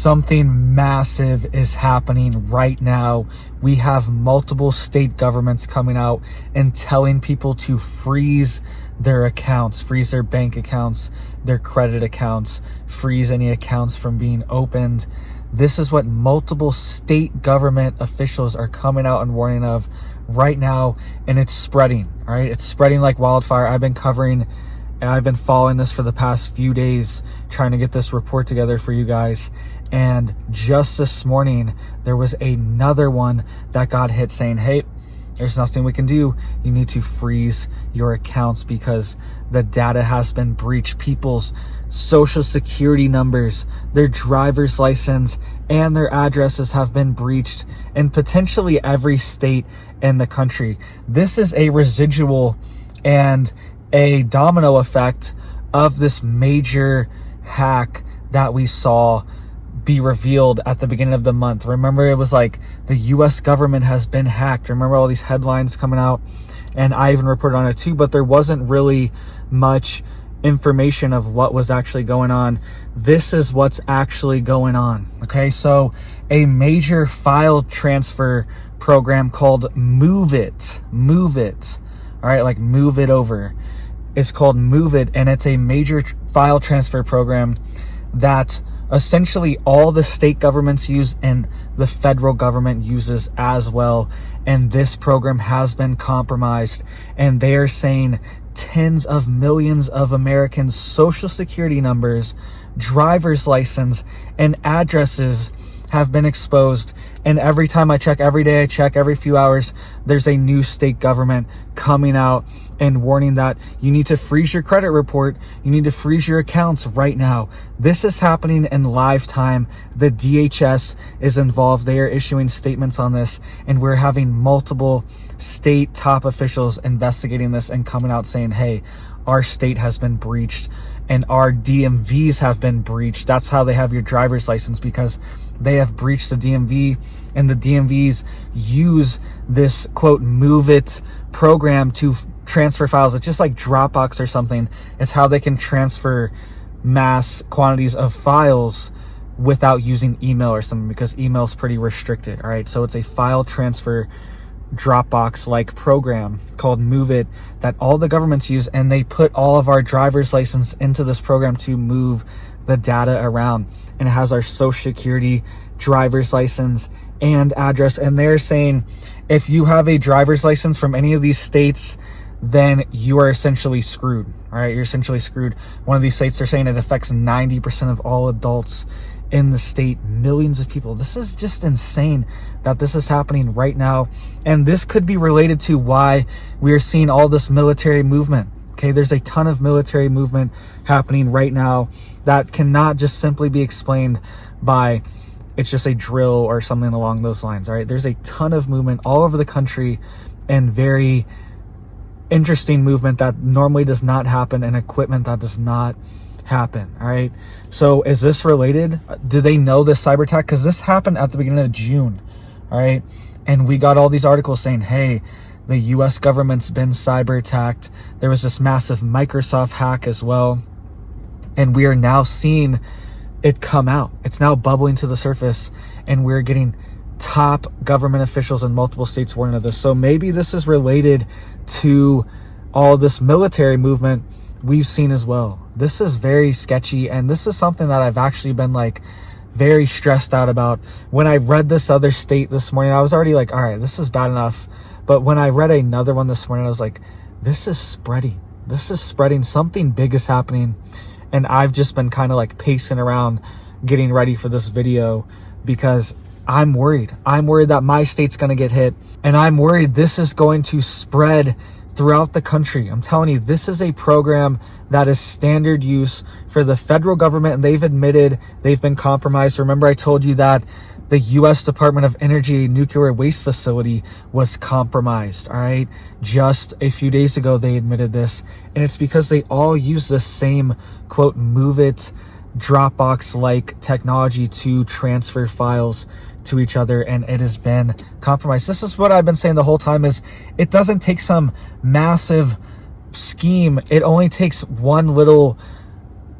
Something massive is happening right now. We have multiple state governments coming out and telling people to freeze their accounts, freeze their bank accounts, their credit accounts, freeze any accounts from being opened. This is what multiple state government officials are coming out and warning of right now, and it's spreading, all right? It's spreading like wildfire. I've been following this for the past few days, trying to get this report together for you guys. And just this morning, there was another one that got hit saying, hey, there's nothing we can do. You need to freeze your accounts because the data has been breached. People's social security numbers, their driver's license, and their addresses have been breached in potentially every state in the country. This is a residual and a domino effect of this major hack that we saw be revealed at the beginning of the month. Remember, it was like the US government has been hacked. Remember all these headlines coming out, and I even reported on it too, but there wasn't really much information of what was actually going on. This is what's actually going on. Okay, so a major file transfer program called MOVEit, all right, like move it over. It's called MOVEit, and it's a major file transfer program that essentially all the state governments use and the federal government uses as well. And this program has been compromised, and they are saying tens of millions of Americans' social security numbers, driver's license, and addresses have been exposed. And every time I check, every day I check, every few hours, there's a new state government coming out and warning that you need to freeze your credit report. You need to freeze your accounts right now. This is happening in live time. The DHS is involved. They are issuing statements on this, and we're having multiple state top officials investigating this and coming out saying, hey, our state has been breached and our DMVs have been breached. That's how they have your driver's license, because they have breached the DMV, and the DMVs use this quote MOVEit program to transfer files. It's just like Dropbox or something. It's how they can transfer mass quantities of files without using email or something, because email is pretty restricted. All right, so it's a file transfer Dropbox like program called MOVEit that all the governments use, and they put all of our driver's license into this program to move the data around. And it has our social security, driver's license, and address. And they're saying if you have a driver's license from any of these states, then you are essentially screwed. All right, you're essentially screwed. One of these states, they're saying it affects 90% of all adults in the state, millions of people. This is just insane that this is happening right now. And this could be related to why we are seeing all this military movement. Okay, there's a ton of military movement happening right now that cannot just simply be explained by it's just a drill or something along those lines. All right, there's a ton of movement all over the country, and very interesting movement that normally does not happen, and equipment that does not happen. All right, so is this related? Do they know this cyber attack? Because this happened at the beginning of June. All right, and we got all these articles saying, hey, the US government's been cyber attacked. There was this massive Microsoft hack as well, and we are now seeing it come out. It's now bubbling to the surface, and we're getting top government officials in multiple states warning of this. So maybe this is related to all this military movement we've seen as well. This is very sketchy, and this is something that I've actually been like very stressed out about. When I read this other state this morning, I was already like, all right, this is bad enough. But when I read another one this morning, I was like, this is spreading. This is spreading. Something big is happening. And I've just been kind of like pacing around getting ready for this video because I'm worried. I'm worried that my state's going to get hit, and I'm worried this is going to spread throughout the country. I'm telling you, this is a program that is standard use for the federal government, and they've admitted they've been compromised. Remember, I told you that the U.S. Department of Energy nuclear waste facility was compromised, all right? Just a few days ago, they admitted this, and it's because they all use the same, quote, MOVEit Dropbox-like technology to transfer files to each other, and it has been compromised. This is what I've been saying the whole time, is it doesn't take some massive scheme. It only takes one little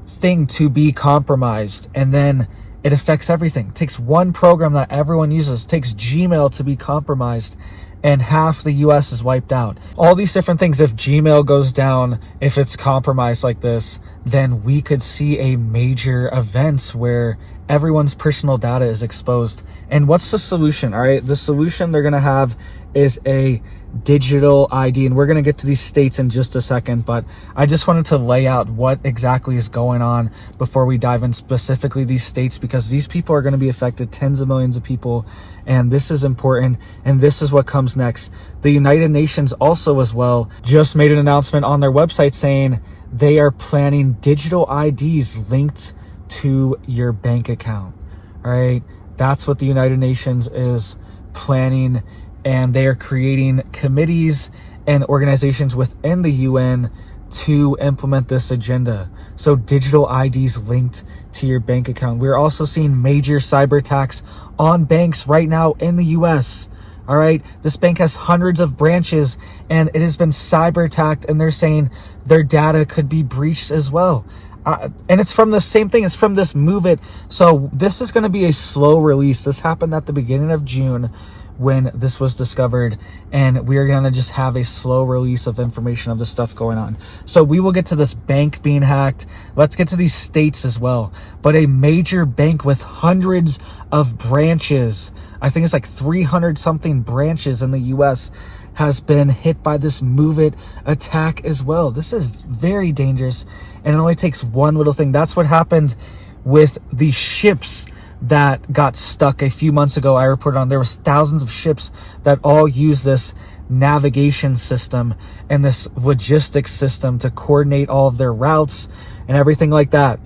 thing to be compromised, and then It affects everything. It takes one program that everyone uses. It takes Gmail to be compromised, and half the US is wiped out. All these different things. If Gmail goes down, if it's compromised like this, then we could see a major event where everyone's personal data is exposed. And what's the solution? All right, the solution they're going to have is a digital ID, and we're going to get to these states in just a second, but I just wanted to lay out what exactly is going on before we dive in specifically these states, because these people are going to be affected, tens of millions of people, and this is important, and this is what comes next. The United Nations also as well just made an announcement on their website saying they are planning digital IDs linked to your bank account. All right, that's what the United Nations is planning, and they are creating committees and organizations within the UN to implement this agenda. So digital IDs linked to your bank account. We're also seeing major cyber attacks on banks right now in the US. All right, this bank has hundreds of branches, and it has been cyber attacked, and they're saying their data could be breached as well. And it's from the same thing. It's from this MOVEit. So this is going to be a slow release. This happened at the beginning of June when this was discovered, and we are going to just have a slow release of information of this stuff going on. So we will get to this bank being hacked. Let's get to these states as well. But a major bank with hundreds of branches, I think it's like 300 something branches in the US, has been hit by this MOVEit attack as well. This is very dangerous, and it only takes one little thing. That's what happened with the ships that got stuck a few months ago. I reported on there was thousands of ships that all use this navigation system and this logistics system to coordinate all of their routes and everything like that.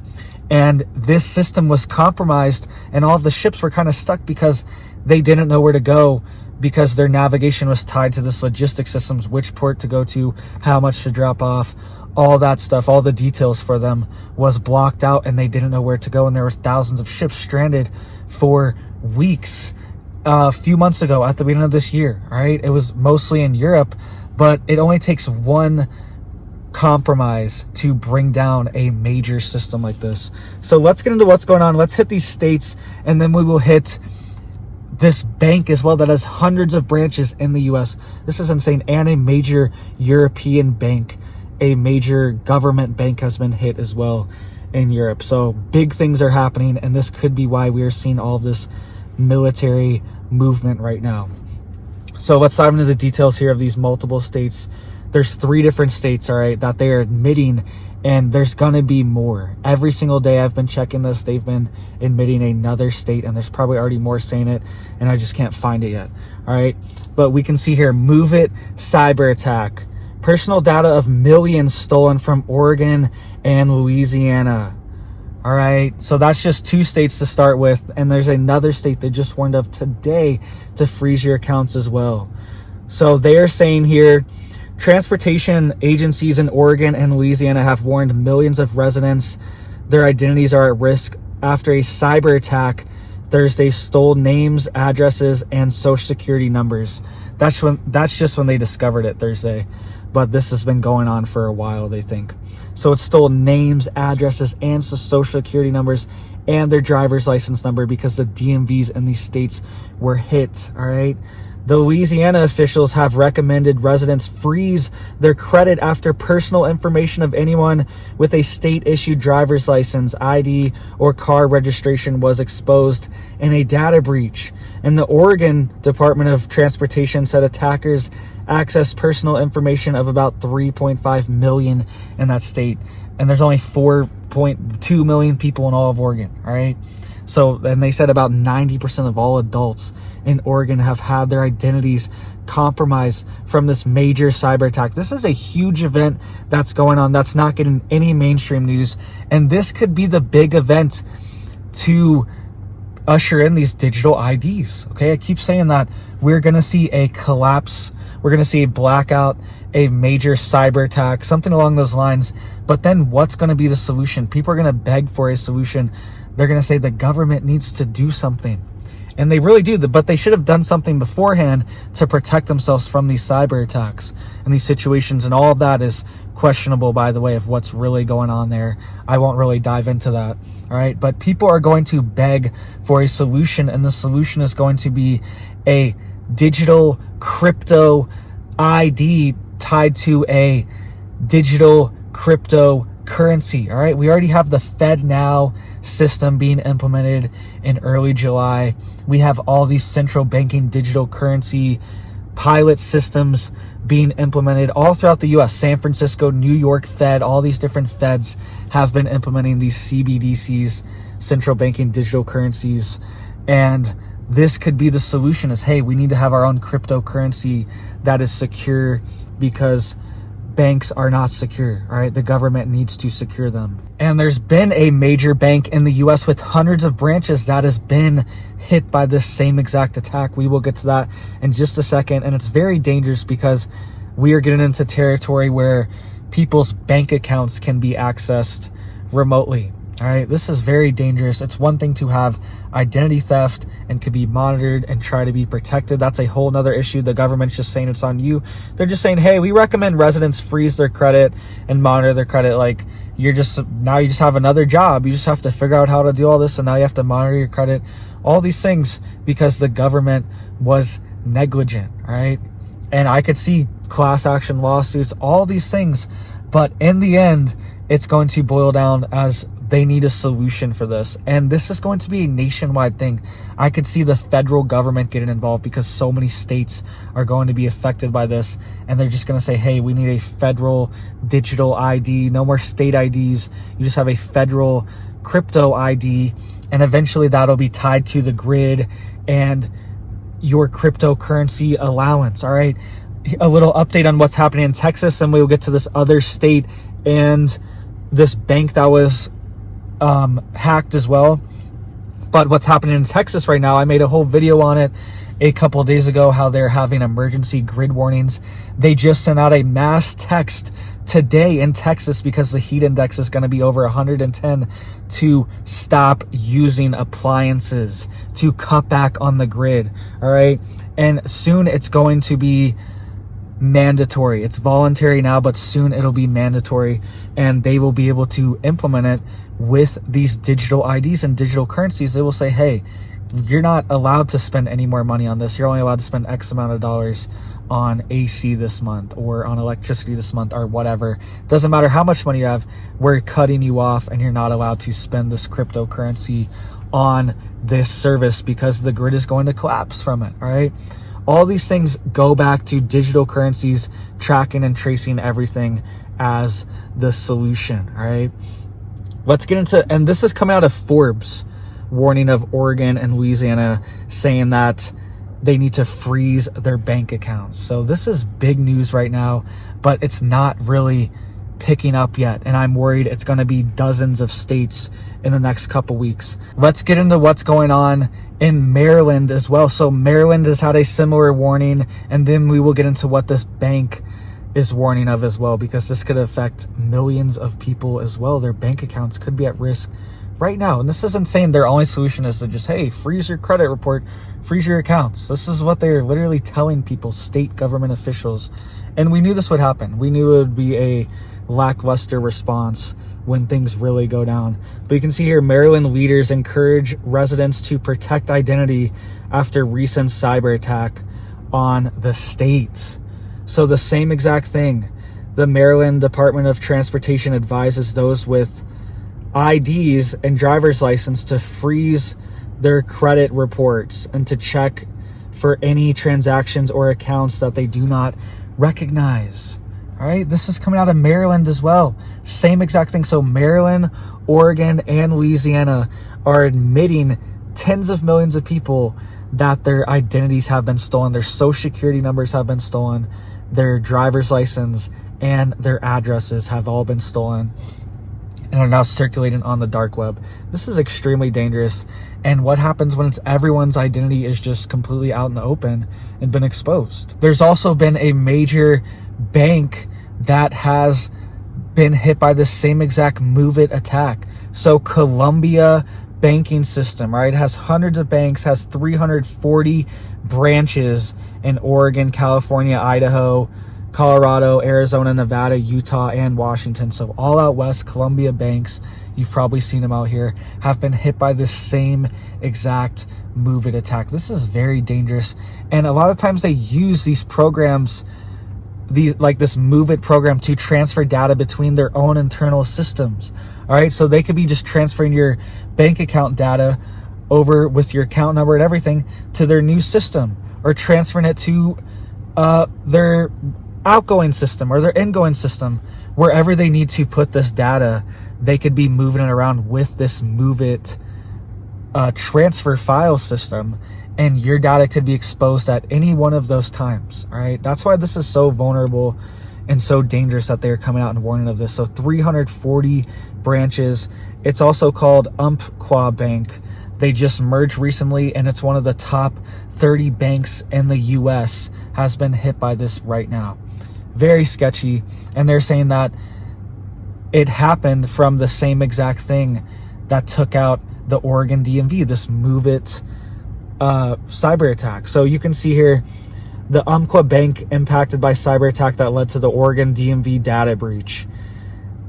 And this system was compromised, and all of the ships were kind of stuck because they didn't know where to go, because their navigation was tied to this logistics systems, which port to go to, how much to drop off, all that stuff, all the details for them was blocked out, and they didn't know where to go. And there was thousands of ships stranded for weeks a few months ago at the beginning of this year. All right, it was mostly in Europe, but it only takes one compromise to bring down a major system like this. So let's get into what's going on. Let's hit these states, and then we will hit this bank as well that has hundreds of branches in the US. This is insane. And a major European bank, a major government bank, has been hit as well in Europe. So big things are happening, and this could be why we are seeing all of this military movement right now. So let's dive into the details here of these multiple states. There's 3 different states, all right, that they are admitting, and there's gonna be more. Every single day I've been checking this, they've been admitting another state, and there's probably already more saying it, and I just can't find it yet. All right, but we can see here, MOVEit cyber attack. Personal data of millions stolen from Oregon and Louisiana. All right, so that's just 2 states to start with, and there's another state they just warned of today to freeze your accounts as well. So they are saying here, transportation agencies in Oregon and Louisiana have warned millions of residents their identities are at risk after a cyber attack Thursday stole names, addresses, and social security numbers. That's just when they discovered it Thursday, but this has been going on for a while, they think. So it stole names, addresses, and social security numbers and their driver's license number because the DMVs in these states were hit. All right. The Louisiana officials have recommended residents freeze their credit after personal information of anyone with a state-issued driver's license, ID, or car registration was exposed in a data breach. And the Oregon Department of Transportation said attackers accessed personal information of about 3.5 million in that state. And there's only 4.2 million people in all of Oregon, all right? So, and they said about 90% of all adults in Oregon have had their identities compromised from this major cyber attack. This is a huge event that's going on that's not getting any mainstream news. And this could be the big event to usher in these digital IDs. Okay, I keep saying that we're going to see a collapse. We're going to see a blackout, a major cyber attack, something along those lines. But then what's going to be the solution? People are going to beg for a solution. They're going to say the government needs to do something. And they really do, but they should have done something beforehand to protect themselves from these cyber attacks and these situations. And all of that is questionable, by the way, of what's really going on there. I won't really dive into that. All right. But people are going to beg for a solution, and the solution is going to be a digital crypto ID tied to a digital cryptocurrency. All right. We already have the FedNow system being implemented in early July. We have all these central banking digital currency pilot systems being implemented all throughout the US. San Francisco, New York Fed, all these different feds have been implementing these CBDCs, central banking digital currencies. And this could be the solution is, hey, we need to have our own cryptocurrency that is secure because banks are not secure. All right. The government needs to secure them. And there's been a major bank in the US with hundreds of branches that has been hit by this same exact attack. We will get to that in just a second. And it's very dangerous because we are getting into territory where people's bank accounts can be accessed remotely. All right. This is very dangerous. It's one thing to have identity theft and could be monitored and try to be protected. That's a whole nother issue. The government's just saying it's on you. They're just saying, hey, we recommend residents freeze their credit and monitor their credit. Like you just have another job. You just have to figure out how to do all this. And now you have to monitor your credit, all these things because the government was negligent. All right. And I could see class action lawsuits, all these things. But in the end, it's going to boil down as they need a solution for this. And this is going to be a nationwide thing. I could see the federal government getting involved because so many states are going to be affected by this. And they're just going to say, hey, we need a federal digital ID, no more state IDs. You just have a federal crypto ID. And eventually that'll be tied to the grid and your cryptocurrency allowance. All right. A little update on what's happening in Texas, and we will get to this other state and this bank that was hacked as well. But what's happening in Texas right now, I made a whole video on it a couple of days ago, how they're having emergency grid warnings. They just sent out a mass text today in Texas because the heat index is going to be over 110 to stop using appliances, to cut back on the grid. All right. And soon it's going to be mandatory. It's voluntary now, but soon it'll be mandatory, and they will be able to implement it with these digital IDs and digital currencies. They will say, hey, you're not allowed to spend any more money on this. You're only allowed to spend X amount of dollars on AC this month or on electricity this month or whatever. Doesn't matter how much money you have. We're cutting you off, and you're not allowed to spend this cryptocurrency on this service because the grid is going to collapse from it. All right. All these things go back to digital currencies, tracking and tracing everything as the solution. All right. Let's get into, and this is coming out of Forbes, warning of Oregon and Louisiana, saying that they need to freeze their bank accounts. So this is big news right now, but it's not really picking up yet. And I'm worried it's going to be dozens of states in the next couple weeks. Let's get into what's going on in Maryland as well. So Maryland has had a similar warning, and then we will get into what this bank is warning of as well, because this could affect millions of people as well. Their bank accounts could be at risk right now. And this isn't saying their only solution is to just, hey, freeze your credit report, freeze your accounts. This is what they're literally telling people, state government officials. And we knew this would happen. We knew it would be a lackluster response when things really go down. But you can see here, Maryland leaders encourage residents to protect identity after recent cyber attack on the state. So the same exact thing. The Maryland Department of Transportation advises those with IDs and driver's license to freeze their credit reports and to check for any transactions or accounts that they do not recognize. All right, this is coming out of Maryland as well. Same exact thing. So Maryland, Oregon, and Louisiana are admitting tens of millions of people that their identities have been stolen, their social security numbers have been stolen, their driver's license and their addresses have all been stolen and are now circulating on the dark web. This is extremely dangerous. And what happens when it's everyone's identity is just completely out in the open and been exposed? There's also been a major bank that has been hit by the same exact MOVEit attack. So Columbia banking system, right, has hundreds of banks, has 340 branches in Oregon, California, Idaho, Colorado, Arizona, Nevada, Utah, and Washington. So all out west, Columbia banks, you've probably seen them out here, have been hit by this same exact MOVEit attack. This is very dangerous. And a lot of times they use these programs, like this MOVEit program, to transfer data between their own internal systems. All right, so they could be just transferring your bank account data over with your account number and everything to their new system, or transferring it to their outgoing system or their ingoing system. Wherever they need to put this data, they could be moving it around with this MOVEit transfer file system, and your data could be exposed at any one of those times. All right, that's why this is so vulnerable and so dangerous that they're coming out and warning of this. So 340 branches. It's also called Umpqua Bank. They just merged recently, and it's one of the top 30 banks in the US has been hit by this right now. Very sketchy. And they're saying that it happened from the same exact thing that took out the Oregon DMV, this MOVEit cyber attack. So you can see here, the Umpqua Bank impacted by cyber attack that led to the Oregon DMV data breach.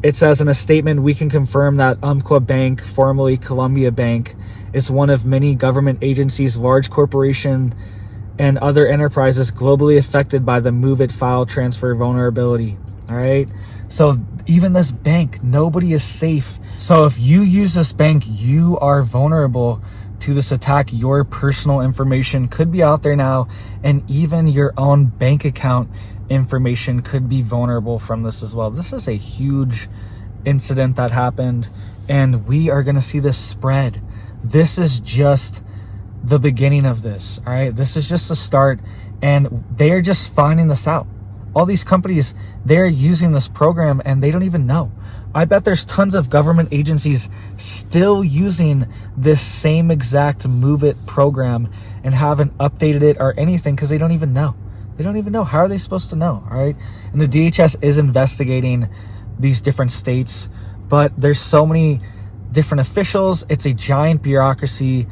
It says in a statement, we can confirm that Umpqua Bank, formerly Columbia Bank, is one of many government agencies, large corporation, and other enterprises globally affected by the MOVEit file transfer vulnerability. All right. So even this bank, nobody is safe. So if you use this bank, you are vulnerable to this attack. Your personal information could be out there now, and even your own bank account information could be vulnerable from this as well. This is a huge incident that happened, and we are going to see this spread. This is just the beginning of this. All right, this is just the start, and they are just finding this out. All these companies, they're using this program and they don't even know. I bet there's tons of government agencies still using this same exact MOVEit program and haven't updated it or anything because they don't even know. They don't even know. How are they supposed to know? All right. And the DHS is investigating these different states, but there's so many different officials. It's a giant bureaucracy,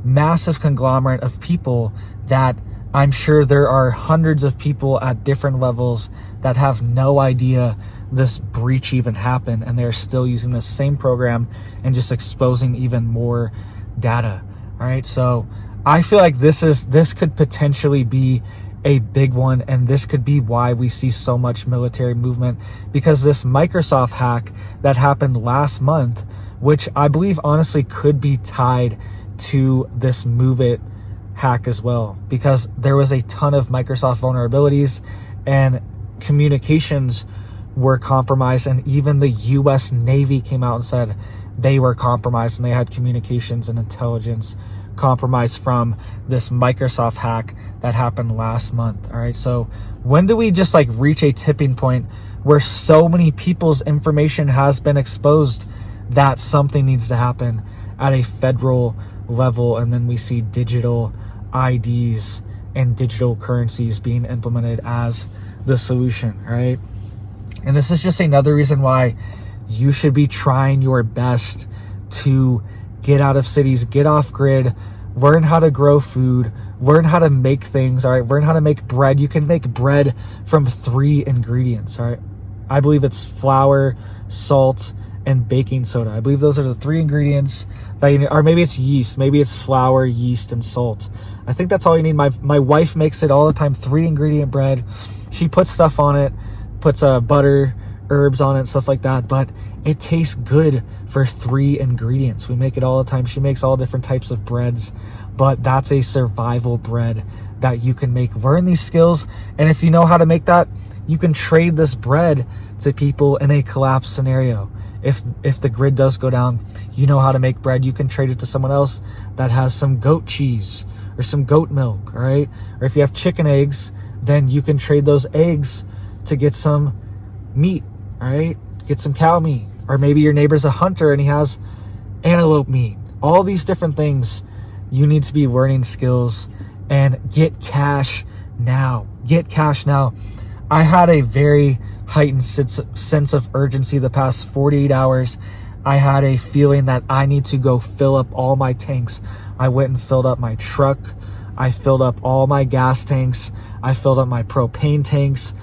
massive conglomerate of people that I'm sure there are hundreds of people at different levels that have no idea this breach even happened, and they're still using the same program and just exposing even more data. All right, so I feel like this could potentially be a big one, and this could be why we see so much military movement, because this Microsoft hack that happened last month, which I believe honestly could be tied to this MOVEit hack as well, because there was a ton of Microsoft vulnerabilities and communications were compromised, and even the US Navy came out and said they were compromised and they had communications and intelligence compromised from this Microsoft hack that happened last month. All right, so when do we just like reach a tipping point where so many people's information has been exposed that something needs to happen at a federal level, and then we see digital IDs and digital currencies being implemented as the solution, right? And this is just another reason why you should be trying your best to get out of cities, get off grid, learn how to grow food, learn how to make things, all right? Learn how to make bread. You can make bread from 3 ingredients, all right? I believe it's flour, salt, and baking soda. I believe those are the 3 ingredients that you need, or maybe it's yeast. Maybe it's flour, yeast, and salt. I think that's all you need. My wife makes it all the time, 3 ingredient bread. She puts stuff on it, puts butter, herbs on it, stuff like that, but it tastes good for 3 ingredients. We make it all the time. She makes all different types of breads, but that's a survival bread that you can make. Learn these skills, and if you know how to make that, you can trade this bread to people in a collapse scenario. If the grid does go down, you know how to make bread, you can trade it to someone else that has some goat cheese or some goat milk, all right? Or if you have chicken eggs, then you can trade those eggs to get some meat, all right? Get some cow meat. Or maybe your neighbor's a hunter and he has antelope meat. All these different things, you need to be learning skills and get cash now. Get cash now. I had a very heightened sense of urgency the past 48 hours. I had a feeling that I need to go fill up all my tanks. I went and filled up my truck. I filled up all my gas tanks. I filled up my propane tanks.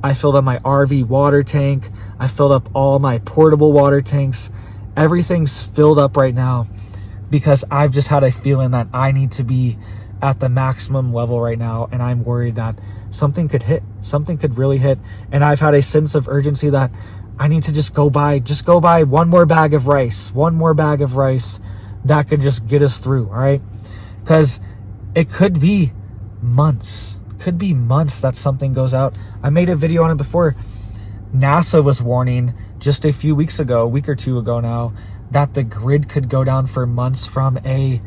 I filled up my RV water tank. I filled up all my portable water tanks. Everything's filled up right now because I've just had a feeling that I need to be at the maximum level right now, and I'm worried that something could hit. Something could really hit, and I've had a sense of urgency that I need to just go buy one more bag of rice. One more bag of rice that could just get us through, all right? Because it could be months. Could be months that something goes out. I made a video on it before. NASA was warning just a few weeks ago, a week or two ago now, that the grid could go down for months from a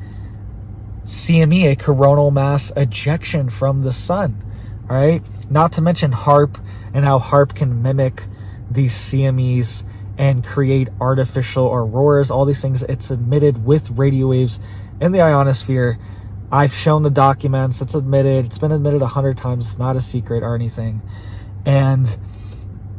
CME, a coronal mass ejection from the sun, all right? Not to mention HARP and how HARP can mimic these CMEs and create artificial auroras, all these things. It's emitted with radio waves in the ionosphere. I've shown the documents. It's admitted. It's been admitted 100 times. It's not a secret or anything. And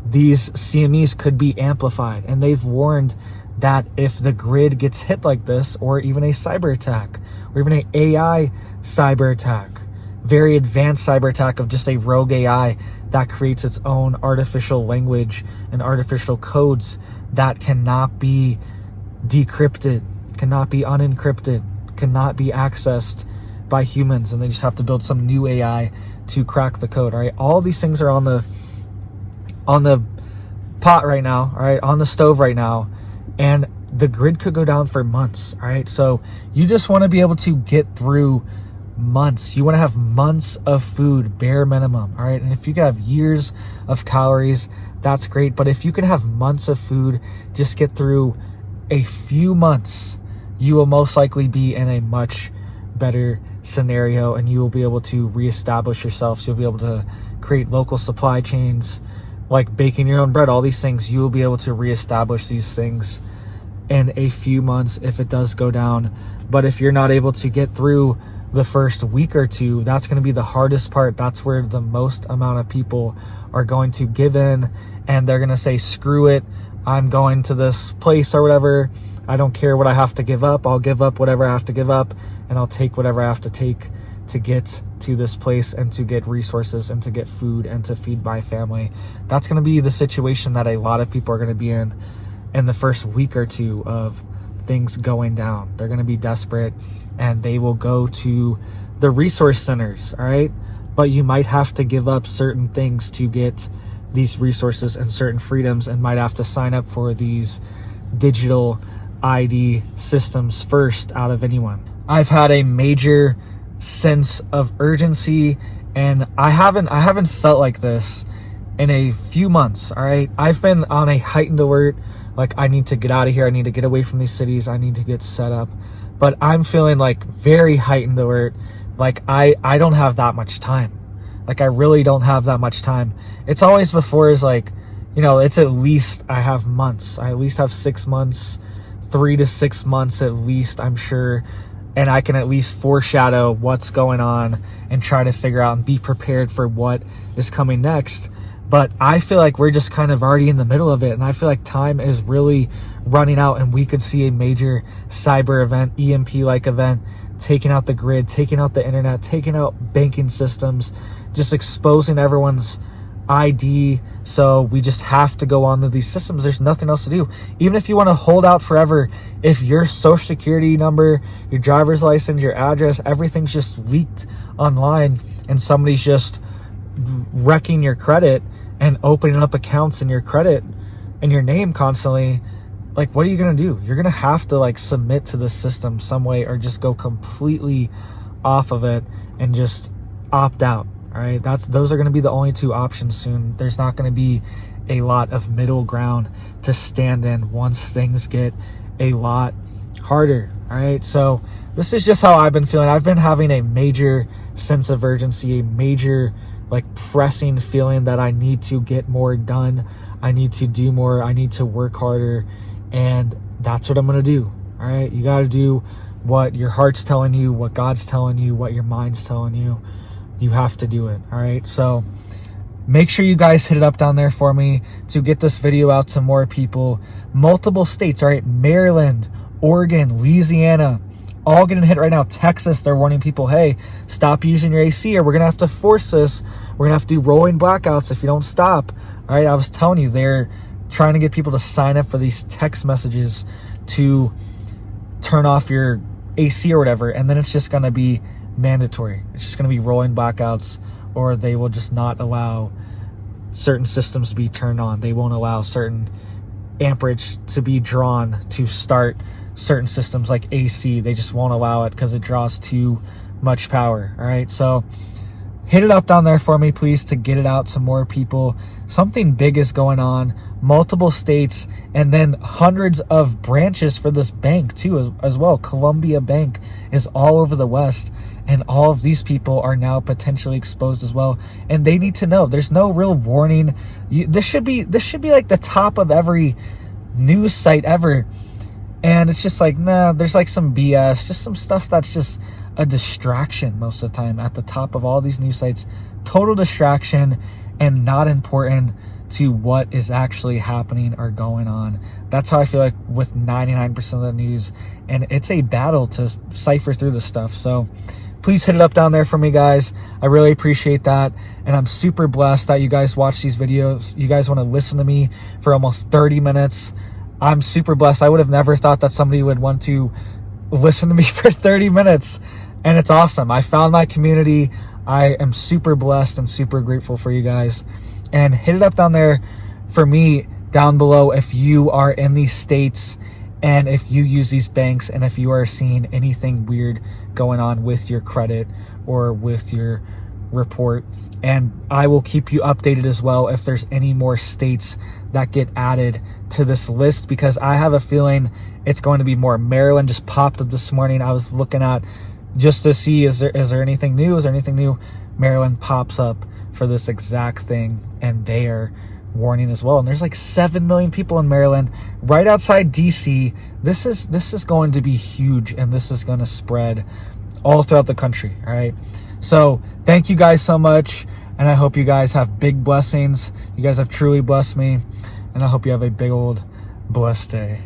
these CMEs could be amplified. And they've warned that if the grid gets hit like this, or even a cyber attack, or even an AI cyber attack, very advanced cyber attack of just a rogue AI that creates its own artificial language and artificial codes that cannot be decrypted, cannot be unencrypted, cannot be accessed by humans, and they just have to build some new AI to crack the code. All right, all these things are on the pot right now, all right, on the stove right now, and the grid could go down for months. All right, so you just want to be able to get through months. You want to have months of food, bare minimum. All right, and if you can have years of calories, that's great. But if you can have months of food, just get through a few months, you will most likely be in a much better scenario, and you will be able to reestablish yourself. So you'll be able to create local supply chains, like baking your own bread, all these things. You will be able to reestablish these things in a few months if it does go down. But if you're not able to get through the first week or two, that's going to be the hardest part. That's where the most amount of people are going to give in, and they're going to say, screw it, I'm going to this place or whatever. I don't care what I have to give up. I'll give up whatever I have to give up, and I'll take whatever I have to take to get to this place and to get resources and to get food and to feed my family. That's going to be the situation that a lot of people are going to be in the first week or two of things going down. They're going to be desperate, and they will go to the resource centers, all right? But you might have to give up certain things to get these resources and certain freedoms, and might have to sign up for these digital ID systems first out of anyone. I've had a major sense of urgency, and I haven't felt like this in a few months, all right? I've been on a heightened alert, like I need to get out of here, I need to get away from these cities, I need to get set up. But I'm feeling like very heightened alert, like I don't have that much time. Like I really don't have that much time. It's always before is like, you know, it's at least I have months. I at least have 6 months, 3 to 6 months at least, I'm sure. And I can at least foreshadow what's going on and try to figure out and be prepared for what is coming next. But I feel like we're just kind of already in the middle of it. And I feel like time is really running out, and we could see a major cyber event, EMP-like event, taking out the grid, taking out the internet, taking out banking systems, just exposing everyone's ID. So we just have to go on to these systems. There's nothing else to do. Even if you want to hold out forever, if your social security number, your driver's license, your address, everything's just leaked online, and somebody's just wrecking your credit and opening up accounts in your credit and your name constantly, like, what are you going to do? You're going to have to like submit to the system some way, or just go completely off of it and just opt out. All right, those are going to be the only two options soon. There's not going to be a lot of middle ground to stand in once things get a lot harder. All right, so this is just how I've been feeling. I've been having a major sense of urgency, a major like pressing feeling that I need to get more done. I need to do more. I need to work harder, and that's what I'm going to do. All right, you got to do what your heart's telling you, what God's telling you, what your mind's telling you. You have to do it. All right, so make sure you guys hit it up down there for me to get this video out to more people. Multiple states, all right, Maryland, Oregon, Louisiana, all getting hit right now. Texas, they're warning people, hey, stop using your AC or we're going to have to force this. We're going to have to do rolling blackouts if you don't stop. All right, I was telling you, they're trying to get people to sign up for these text messages to turn off your AC or whatever, and then it's just going to be mandatory. It's just going to be rolling blackouts, or they will just not allow certain systems to be turned on. They won't allow certain amperage to be drawn to start certain systems like AC. They just won't allow it because it draws too much power. All right, so hit it up down there for me, please, to get it out to more people. Something big is going on, multiple states, and then hundreds of branches for this bank too as well. Columbia Bank is all over the West, and all of these people are now potentially exposed as well, and they need to know. There's no real warning. This should be like the top of every news site ever, and it's just like, nah, there's like some BS, just some stuff that's just a distraction most of the time at the top of all these news sites. Total distraction and not important to what is actually happening or going on. That's how I feel like with 99% of the news, and it's a battle to cipher through this stuff. So please hit it up down there for me, guys. I really appreciate that, and I'm super blessed that you guys watch these videos. You guys want to listen to me for almost 30 minutes. I'm super blessed. I would have never thought that somebody would want to listen to me for 30 minutes, and it's awesome. I found my community. I am super blessed and super grateful for you guys. And hit it up down there for me down below if you are in these states and if you use these banks and if you are seeing anything weird going on with your credit or with your report. And I will keep you updated as well if there's any more states that get added to this list, because I have a feeling it's going to be more. Maryland just popped up this morning. I was looking at just to see, is there anything new? Is there anything new? Maryland pops up for this exact thing, and they are warning as well. And there's like 7 million people in Maryland, right outside DC. This is going to be huge, and this is going to spread all throughout the country. All right. So thank you guys so much, and I hope you guys have big blessings. You guys have truly blessed me, and I hope you have a big old blessed day.